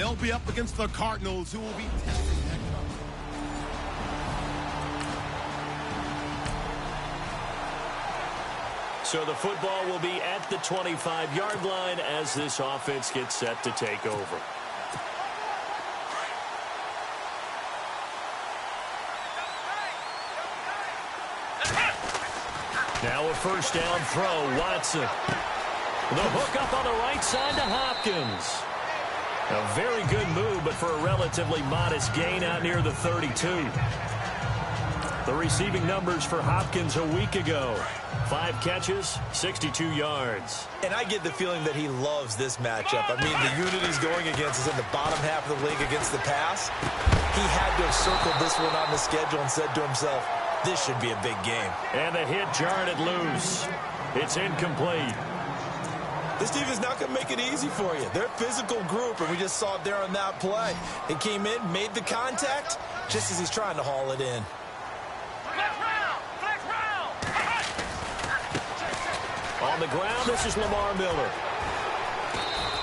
they'll be up against the Cardinals, who will be testing their So the football will be at the 25-yard line as this offense gets set to take over. Now a first down throw, Watson. The hook up on the right side to Hopkins. A very good move, but for a relatively modest gain out near the 32. The receiving numbers for Hopkins a week ago. 5 catches, 62 yards. And I get the feeling that he loves this matchup. I mean, the unit he's going against is in the bottom half of the league against the pass. He had to have circled this one on the schedule and said to himself, this should be a big game. And the hit jarred it loose. It's incomplete. This team is not going to make it easy for you. They're a physical group, and we just saw it there on that play. It came in, made the contact, just as he's trying to haul it in. On the ground, this is Lamar Miller.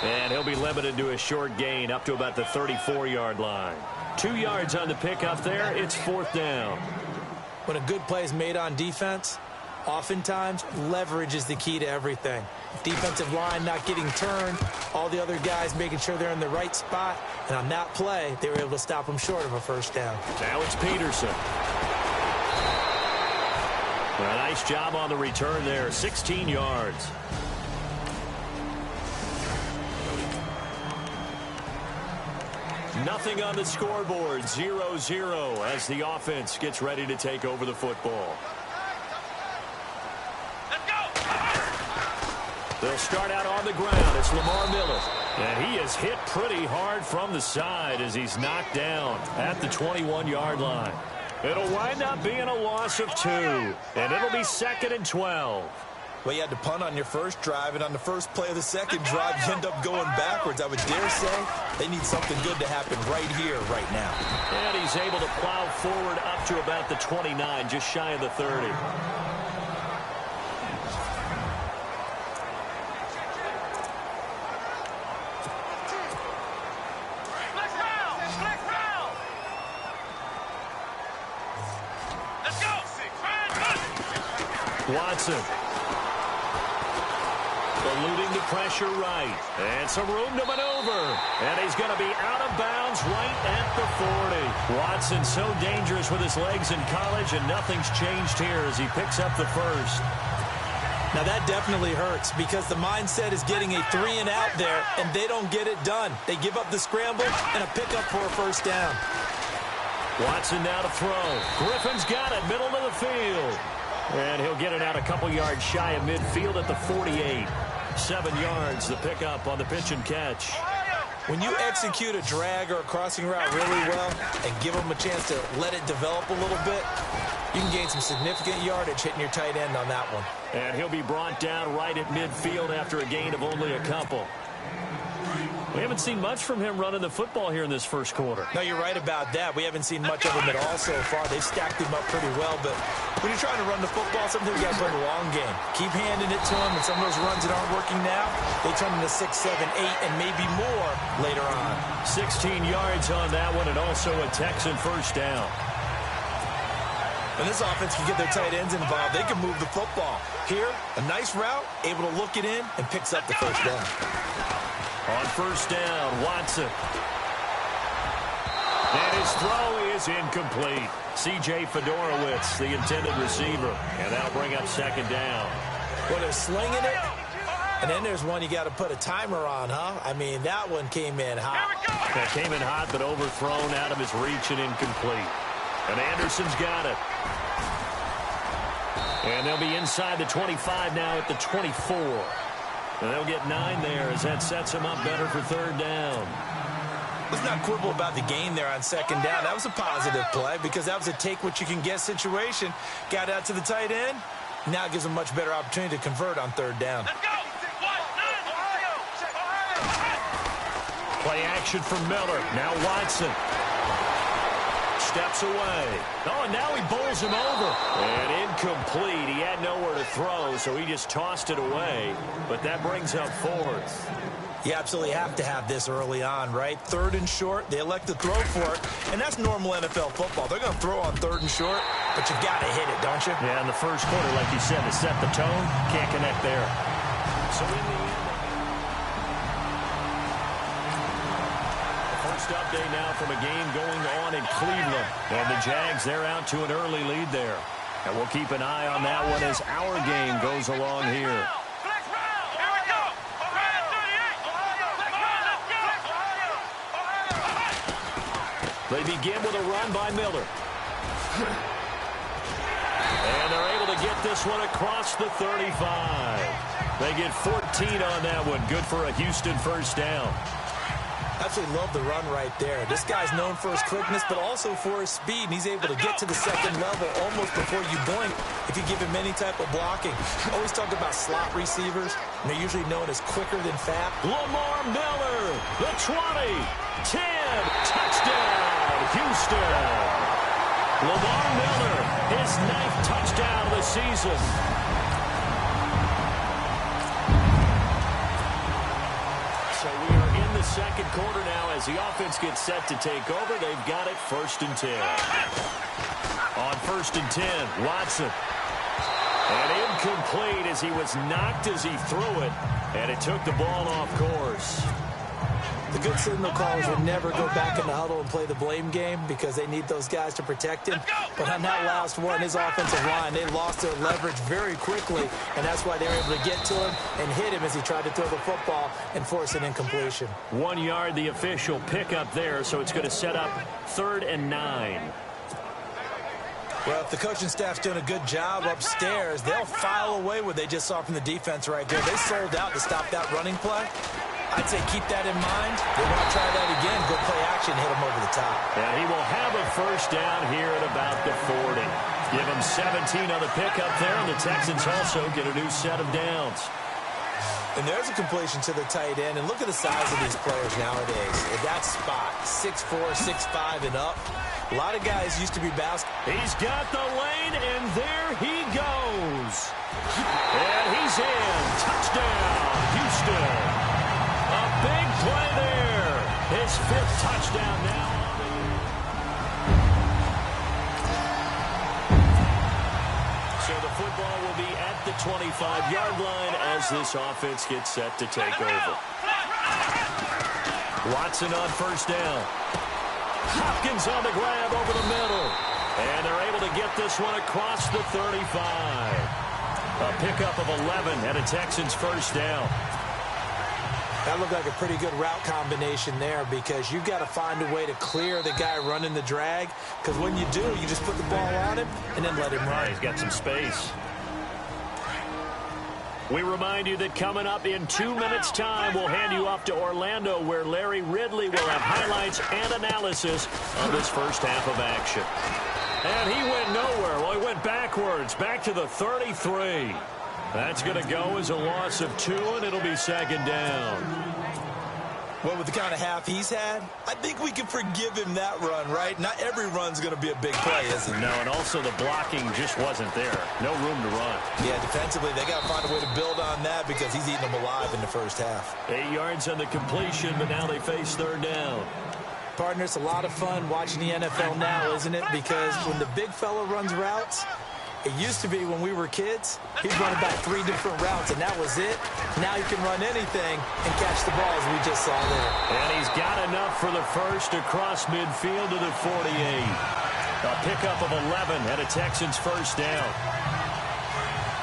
And he'll be limited to a short gain up to about the 34-yard line. 2 yards on the pickup there. It's 4th down. When a good play is made on defense, oftentimes leverage is the key to everything. Defensive line not getting turned, all the other guys making sure they're in the right spot. And on that play, they were able to stop them short of a first down. Now it's Peterson. A nice job on the return there, 16 yards. Nothing on the scoreboard, 0-0 as the offense gets ready to take over the football. Let's go! They'll start out on the ground. It's Lamar Miller. And he is hit pretty hard from the side as he's knocked down at the 21-yard line. It'll wind up being a loss of 2, and it'll be 2nd and 12. Well, you had to punt on your first drive, and on the first play of the second drive, you end up going backwards. I would dare say they need something good to happen right here, right now. And he's able to plow forward up to about the 29, just shy of the 30. Watson. Eluding the pressure right. And some room to maneuver. And he's going to be out of bounds right at the 40. Watson so dangerous with his legs in college, and nothing's changed here as he picks up the first. Now that definitely hurts because the mindset is getting a 3-and-out there, and they don't get it done. They give up the scramble and a pickup for a first down. Watson now to throw. Griffin's got it, middle of the field. And he'll get it out a couple yards shy of midfield at the 48. 7 yards, the pickup on the pitch and catch. When you execute a drag or a crossing route really well and give them a chance to let it develop a little bit, you can gain some significant yardage hitting your tight end on that one. And he'll be brought down right at midfield after a gain of only a couple. We haven't seen much from him running the football here in this first quarter. No, you're right about that. We haven't seen much of him at all so far. They've stacked him up pretty well, but when you're trying to run the football, sometimes you got to play the long game. Keep handing it to him, and some of those runs that aren't working now, they turn into 6, 7, 8, and maybe more later on. 16 yards on that one, and also a Texan first down. When this offense can get their tight ends involved, they can move the football. Here, a nice route, able to look it in, and picks up the first down. On first down, Watson. And his throw is incomplete. C.J. Fedorowicz, the intended receiver. And that'll bring up second down. Well, they're slinging it. And then there's one you got to put a timer on, huh? I mean, that one came in hot. That came in hot, but overthrown out of his reach and incomplete. And Anderson's got it. And they'll be inside the 25 now at the 24. And they'll get 9 there as that sets them up better for third down. Let's not quibble about the gain there on second down. That was a positive play because that was a take-what-you-can-get situation. Got out to the tight end. Now it gives them a much better opportunity to convert on third down. Let's go! Play action from Miller. Now Watson. steps away. Oh, and now he bowls him over. And incomplete. He had nowhere to throw, so he just tossed it away. But that brings up fourth. You absolutely have to have this early on, right? Third and short, they elect to throw for it, and that's normal NFL football. They're going to throw on third and short, but you got to hit it, don't you? Yeah, in the first quarter, like you said, to set the tone, can't connect there. So in the end, the first update now from a game going on in Cleveland, and the Jags, they're out to an early lead there. And we'll keep an eye on that one as our game goes along here. They begin with a run by Miller. And they're able to get this one across the 35. They get 14 on that one. Good for a Houston first down. Absolutely love the run right there. This guy's known for his quickness, but also for his speed. And he's able to get to the second level almost before you blink if you give him any type of blocking. Always talk about slot receivers, and they're usually known as quicker than fast. Lamar Miller, the 20, 10, touchdown, Houston. Lamar Miller, his 9th touchdown of the season. So we are in the second quarter now as the offense gets set to take over. They've got it 1st and 10. On 1st and 10, Watson. And incomplete as he was knocked as he threw it. And it took the ball off course. The good signal callers would never go back in the huddle and play the blame game because they need those guys to protect him. But on that last one, his offensive line, they lost their leverage very quickly, and that's why they were able to get to him and hit him as he tried to throw the football and force an incompletion. 1 yard, the official pickup there, so it's going to set up 3rd and 9. Well, if the coaching staff's doing a good job upstairs, they'll file away what they just saw from the defense right there. They sold out to stop that running play. I'd say keep that in mind. They want to try that again, go play action, hit him over the top. Yeah, he will have a first down here at about the 40. Give him 17 on the pickup there, and the Texans also get a new set of downs. And there's a completion to the tight end, and look at the size of these players nowadays. At that spot, 6'4", 6'5", and up. A lot of guys used to be basketball. He's got the lane, and there he goes. And he's in. Touchdown, Houston. A big play there. His 5th touchdown now. So the football will be at the 25-yard line as this offense gets set to take over. Watson on first down. Hopkins on the grab over the middle. And they're able to get this one across the 35. A pickup of 11 and a Texans first down. That looked like a pretty good route combination there because you've got to find a way to clear the guy running the drag, because when you do, you just put the ball on him and then let him run. He's got some space. We remind you that coming up in 2 minutes' time, we'll hand you off to Orlando, where Larry Ridley will have highlights and analysis of this first half of action. And he went nowhere. Well, he went backwards, back to the 33. That's going to go as a loss of 2, and it'll be 2nd down. Well, with the kind of half he's had, I think we can forgive him that run, right? Not every run's going to be a big play, is it? No, and also the blocking just wasn't there. No room to run. Yeah, defensively, they got to find a way to build on that because he's eating them alive in the first half. 8 yards on the completion, but now they face 3rd down. Partner, it's a lot of fun watching the NFL now, isn't it? Because when the big fella runs routes, it used to be when we were kids, he'd run about 3 different routes, and that was it. Now he can run anything and catch the ball, as we just saw there. And he's got enough for the first across midfield to the 48. A pickup of 11 and a Texans first down.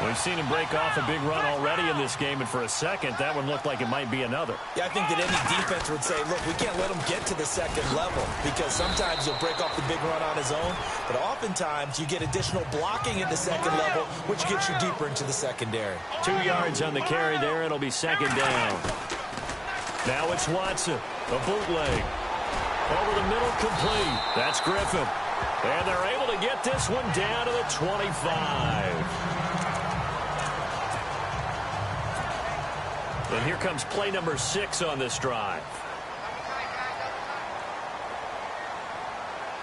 We've seen him break off a big run already in this game, and for a second, that one looked like it might be another. Yeah, I think that any defense would say, look, we can't let him get to the second level, because sometimes he'll break off the big run on his own, but oftentimes you get additional blocking at the second level, which gets you deeper into the secondary. 2 yards on the carry there. It'll be 2nd down. Now it's Watson, a bootleg. Over the middle, complete. That's Griffin. And they're able to get this one down to the 25. And here comes play number 6 on this drive.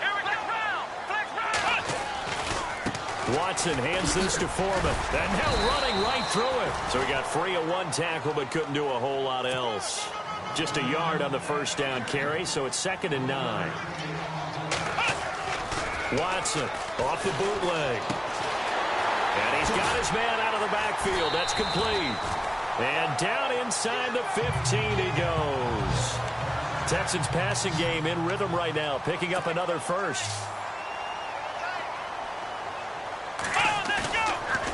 Here we go. Watson hands this to Foreman. And now running right through it. So he got free of one tackle but couldn't do a whole lot else. Just a yard on the first down carry, so it's 2nd and 9. Watson off the bootleg. And he's got his man out of the backfield. That's complete. And down inside the 15 he goes. Texans passing game in rhythm right now, picking up another first.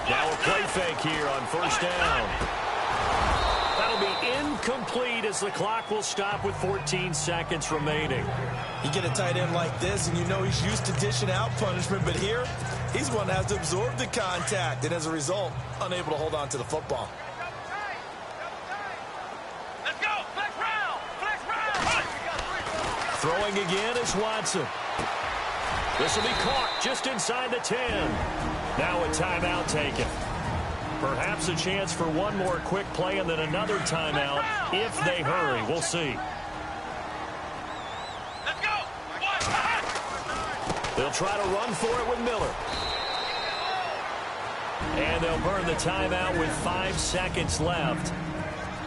Now a play fake here on first down. That'll be incomplete as the clock will stop with 14 seconds remaining. You get a tight end like this, and you know he's used to dishing out punishment, but here, he's one that has to absorb the contact, and as a result, unable to hold on to the football. Let's go! Flex round! Flex round! Throwing again is Watson. This will be caught just inside the 10. Now a timeout taken. Perhaps a chance for one more quick play and then another timeout if they hurry. We'll see. Let's go! They'll try to run for it with Miller. And they'll burn the timeout with 5 seconds left.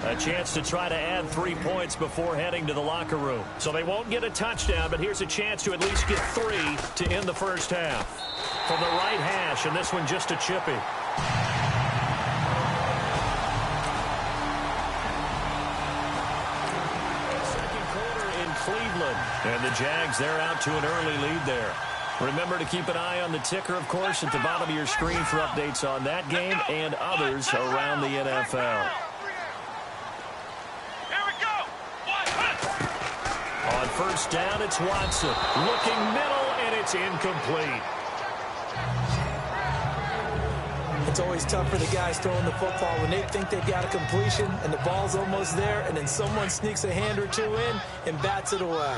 A chance to try to add 3 points before heading to the locker room. So they won't get a touchdown, but here's a chance to at least get 3 to end the first half. From the right hash, and this one just a chippy. Second quarter in Cleveland. And the Jags, they're out to an early lead there. Remember to keep an eye on the ticker, of course, at the bottom of your screen for updates on that game and others around the NFL. On first down, it's Watson. Looking middle, and it's incomplete. It's always tough for the guys throwing the football when they think they've got a completion and the ball's almost there, and then someone sneaks a hand or two in and bats it away.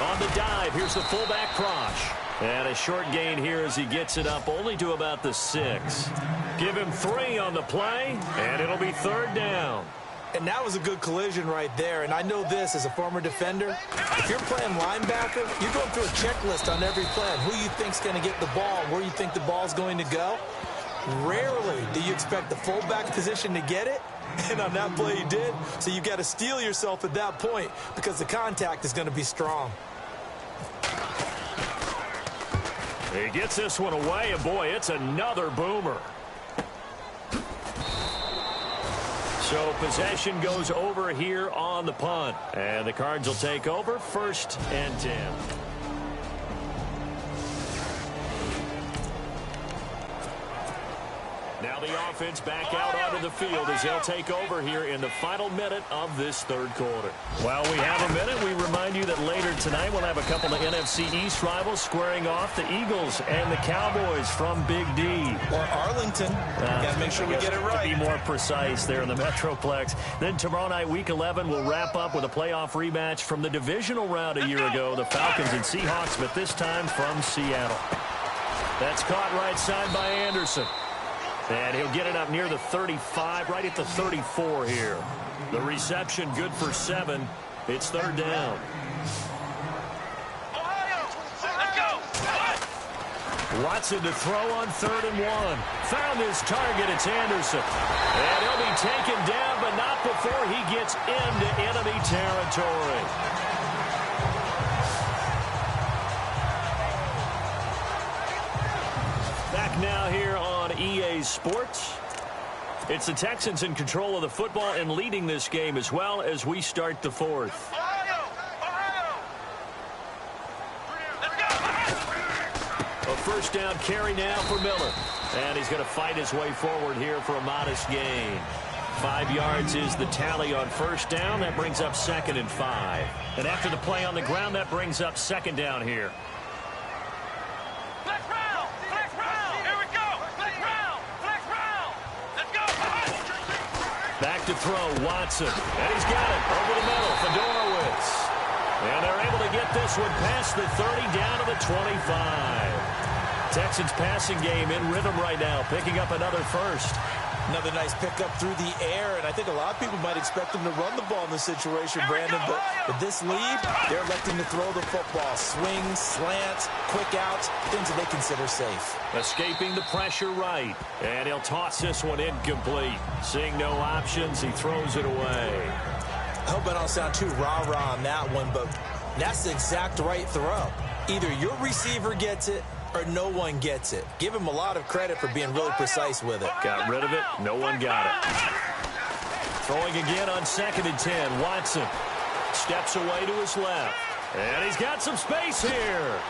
On the dive, here's the fullback Prosh. And a short gain here as he gets it up only to about the 6. Give him 3 on the play, and it'll be 3rd down. And that was a good collision right there. And I know this as a former defender. If you're playing linebacker, you're going through a checklist on every play on who you think's going to get the ball, where you think the ball's going to go. Rarely do you expect the fullback position to get it. And on that play he did. So you've got to steel yourself at that point because the contact is going to be strong. He gets this one away, and boy, it's another boomer. So possession goes over here on the punt. And the Cards will take over 1st and 10. Now the offense back out onto the field as they'll take over here in the final minute of this 3rd quarter. While we have a minute, we remind you that later tonight we'll have a couple of NFC East rivals squaring off, the Eagles and the Cowboys from Big D. Or Arlington. Got to make sure we get it right. To be more precise there in the Metroplex. Then tomorrow night, Week 11, we'll wrap up with a playoff rematch from the divisional round a year ago, the Falcons and Seahawks, but this time from Seattle. That's caught right side by Anderson. And he'll get it up near the 35, right at the 34 here. The reception good for 7. It's 3rd down. Watson to throw on 3rd and 1. Found his target. It's Anderson. And he'll be taken down, but not before he gets into enemy territory. Back now here on EA Sports. It's the Texans in control of the football and leading this game as well as we start the 4th. A first down carry now for Miller. And he's going to fight his way forward here for a modest gain. 5 yards is the tally on first down. That brings up 2nd and 5. And after the play on the ground, that brings up 2nd down here. Back to throw, Watson. And he's got it over the middle, Fedorowicz. And they're able to get this one past the 30 down to the 25. Texans passing game in rhythm right now, picking up another first. Another nice pickup through the air, and I think a lot of people might expect them to run the ball in this situation, Brandon, but with this lead, they're electing to throw the football. Swings, slants, quick outs, things that they consider safe. Escaping the pressure right, and he'll toss this one incomplete. Seeing no options, he throws it away. I hope I don't sound too rah-rah on that one, but that's the exact right throw. Either your receiver gets it or no one gets it. Give him a lot of credit for being really precise with it. Got rid of it. No one got it. Throwing again on 2nd and 10. Watson steps away to his left. And he's got some space here.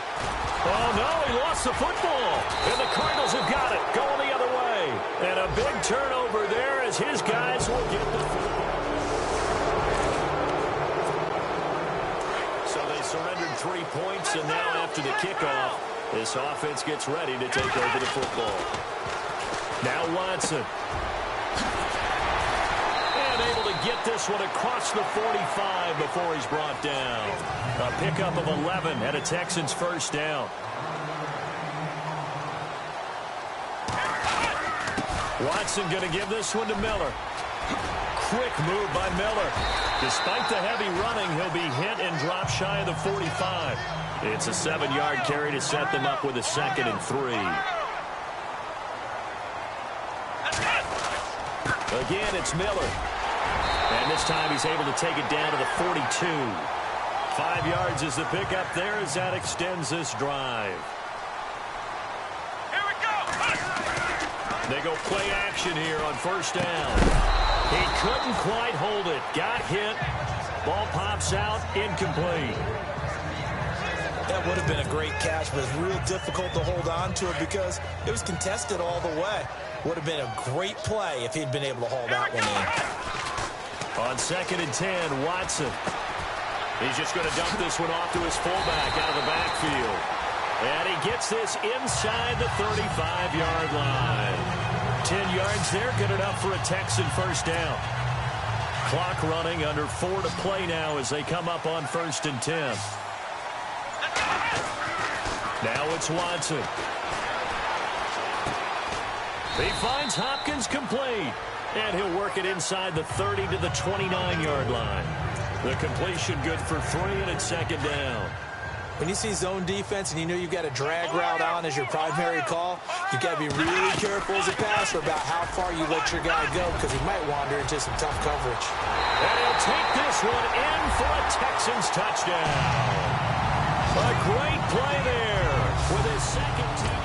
Oh, no, he lost the football. And the Cardinals have got it. Going the other way. And a big turnover there as his guys will get the football. So they surrendered 3 points, and now after the kickoff, this offense gets ready to take over the football. Now Watson. And able to get this one across the 45 before he's brought down. A pickup of 11 and a Texans first down. Watson going to give this one to Miller. Quick move by Miller. Despite the heavy running, he'll be hit and drop shy of the 45. It's a 7-yard carry to set them up with a 2nd and 3. Again, it's Miller. And this time he's able to take it down to the 42. 5 yards is the pickup there as that extends this drive. Here we go. They go play action here on first down. He couldn't quite hold it. Got hit. Ball pops out. Incomplete. That would have been a great catch, but it's real difficult to hold on to it because it was contested all the way. Would have been a great play if he'd been able to haul that one in. On 2nd and 10, Watson. He's just going to dump this one off to his fullback out of the backfield. And he gets this inside the 35-yard line. 10 yards there, good enough for a Texan first down. Clock running, under 4 to play now as they come up on 1st and 10. Now it's Watson. He finds Hopkins complete. And he'll work it inside the 30 to the 29-yard line. The completion good for 3, and it's 2nd down. When you see zone defense and you know you've got a drag route on as your primary call, you've got to be really careful as a passer about how far you let your guy go because he might wander into some tough coverage. And he'll take this one in for a Texans touchdown. A great play there with his 2nd team.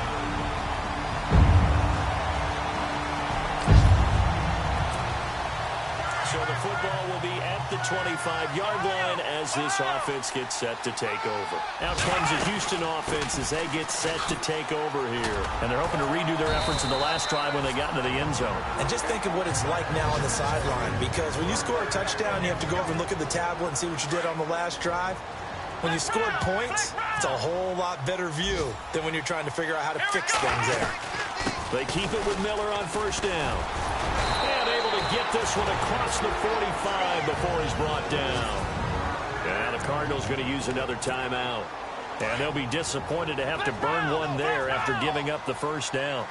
So the football will be at the 25-yard line as this offense gets set to take over. Out comes the Houston offense as they get set to take over here. And they're hoping to redo their efforts in the last drive when they got into the end zone. And just think of what it's like now on the sideline, because when you score a touchdown, you have to go over and look at the tablet and see what you did on the last drive. When you scored points, it's a whole lot better view than when you're trying to figure out how to fix things there. They keep it with Miller on first down. And able to get this one across the 45 before he's brought down. Now the Cardinals going to use another timeout. And they'll be disappointed to have to burn one there after giving up the first down.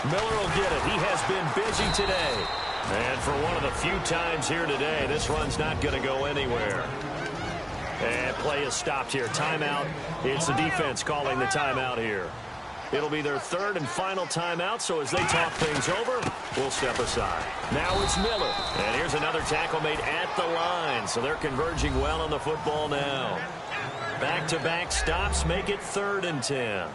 Miller will get it. He has been busy today. And for one of the few times here today, this run's not going to go anywhere. And play is stopped here. Timeout. It's the defense calling the timeout here. It'll be their 3rd and final timeout, so as they talk things over, we'll step aside. Now it's Miller. And here's another tackle made at the line, so they're converging well on the football now. Back-to-back stops make it 3rd and 10.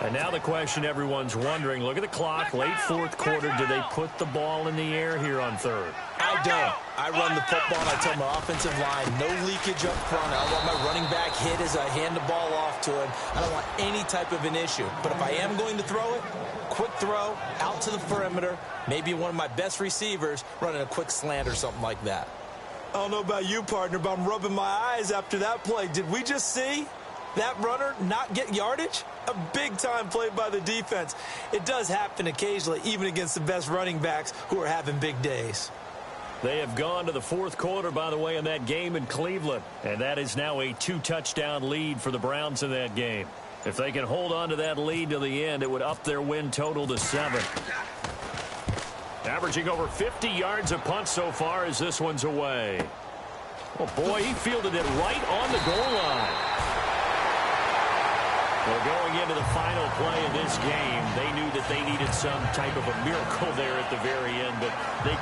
And now the question everyone's wondering, look at the clock, late 4th quarter, do they put the ball in the air here on 3rd? I don't. I run the football, and I tell my offensive line, no leakage up front. I don't want my running back hit as I hand the ball off to him. I don't want any type of an issue. But if I am going to throw it, quick throw, out to the perimeter, maybe one of my best receivers running a quick slant or something like that. I don't know about you, partner, but I'm rubbing my eyes after that play. Did we just see that runner not get yardage? A big-time play by the defense. It does happen occasionally, even against the best running backs who are having big days. They have gone to the 4th quarter, by the way, in that game in Cleveland. And that is now a 2-touchdown lead for the Browns in that game. If they can hold on to that lead to the end, it would up their win total to 7. Averaging over 50 yards a punt so far as this one's away. Oh, boy, he fielded it right on the goal line. Well, going into the final play of this game, they knew that they needed some type of a miracle there at the very end, but they